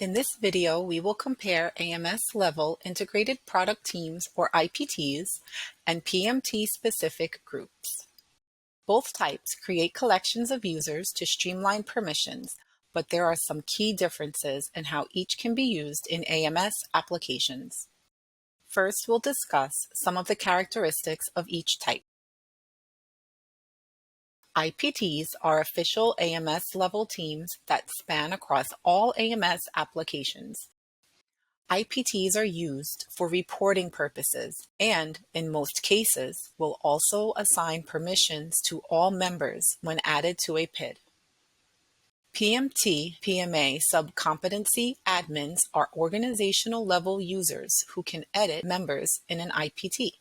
In this video, we will compare AMS-level Integrated Product Teams, or IPTs, and PMT-specific groups. Both types create collections of users to streamline permissions, but there are some key differences in how each can be used in AMS applications. First, we'll discuss some of the characteristics of each type. IPTs are official AMS-level teams that span across all AMS applications. IPTs are used for reporting purposes and, in most cases, will also assign permissions to all members when added to a PID. PMT/PMA sub-competency admins are organizational-level users who can edit members in an IPT.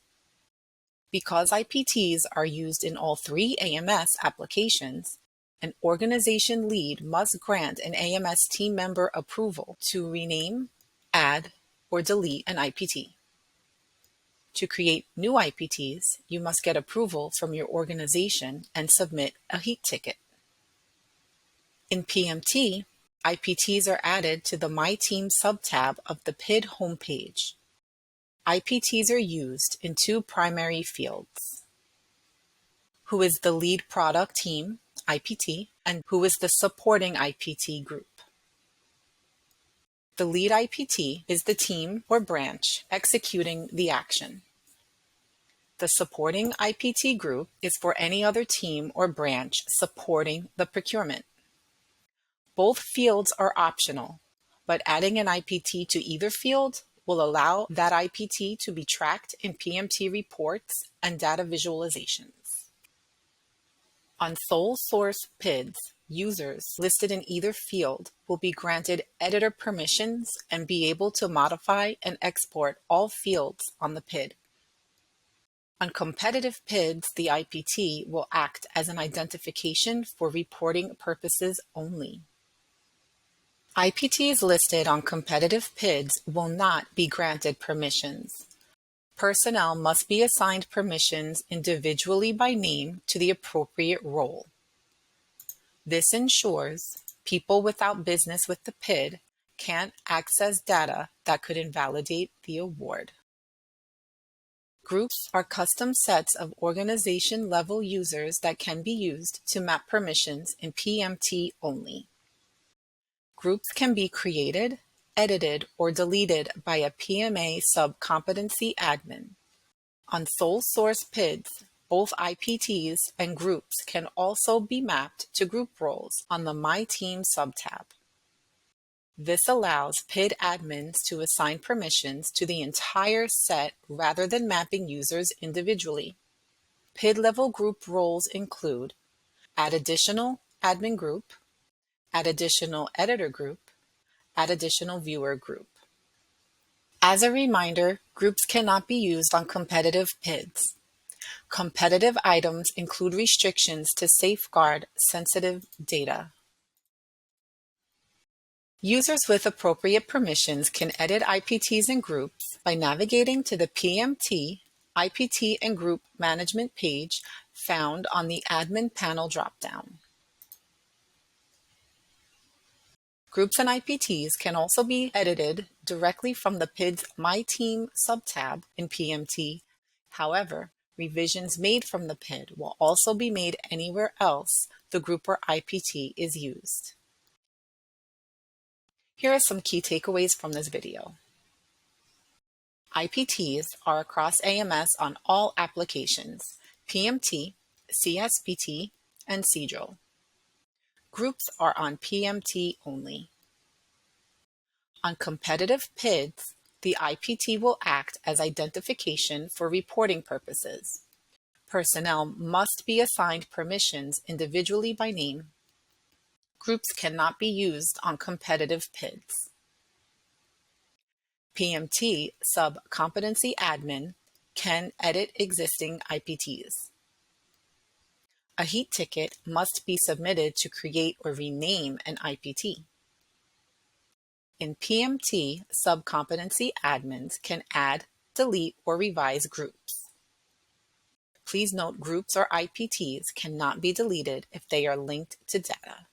Because IPTs are used in all three AMS applications, an organization lead must grant an AMS team member approval to rename, add, or delete an IPT. To create new IPTs, you must get approval from your organization and submit a heat ticket. In PMT, IPTs are added to the My Team subtab of the PID homepage. IPTs are used in two primary fields: who is the lead product team, IPT, and who is the supporting IPT group. The lead IPT is the team or branch executing the action. The supporting IPT group is for any other team or branch supporting the procurement. Both fields are optional, but adding an IPT to either field will allow that IPT to be tracked in PMT reports and data visualizations. On sole source PIDs, users listed in either field will be granted editor permissions and be able to modify and export all fields on the PID. On competitive PIDs, the IPT will act as an identification for reporting purposes only. IPTs listed on competitive PIDs will not be granted permissions. Personnel must be assigned permissions individually by name to the appropriate role. This ensures people without business with the PID can't access data that could invalidate the award. Groups are custom sets of organization-level users that can be used to map permissions in PMT only. Groups can be created, edited, or deleted by a PMA sub-competency admin. On sole source PIDs, both IPTs and groups can also be mapped to group roles on the My Team subtab. This allows PID admins to assign permissions to the entire set rather than mapping users individually. PID-level group roles include add additional admin group, add additional editor group, add additional viewer group. As a reminder, groups cannot be used on competitive PIDs. Competitive items include restrictions to safeguard sensitive data. Users with appropriate permissions can edit IPTs and groups by navigating to the PMT, IPT, and Group Management page found on the Admin Panel dropdown. Groups and IPTs can also be edited directly from the PID's My Team subtab in PMT. However, revisions made from the PID will also be made anywhere else the group or IPT is used. Here are some key takeaways from this video. IPTs are across AMS on all applications: PMT, CSPT, and CJO. Groups are on PMT only. On competitive PIDs, the IPT will act as identification for reporting purposes. Personnel must be assigned permissions individually by name. Groups cannot be used on competitive PIDs. PMT sub-competency admin can edit existing IPTs. A heat ticket must be submitted to create or rename an IPT. In PMT, sub-competency admins can add, delete, or revise groups. Please note groups or IPTs cannot be deleted if they are linked to data.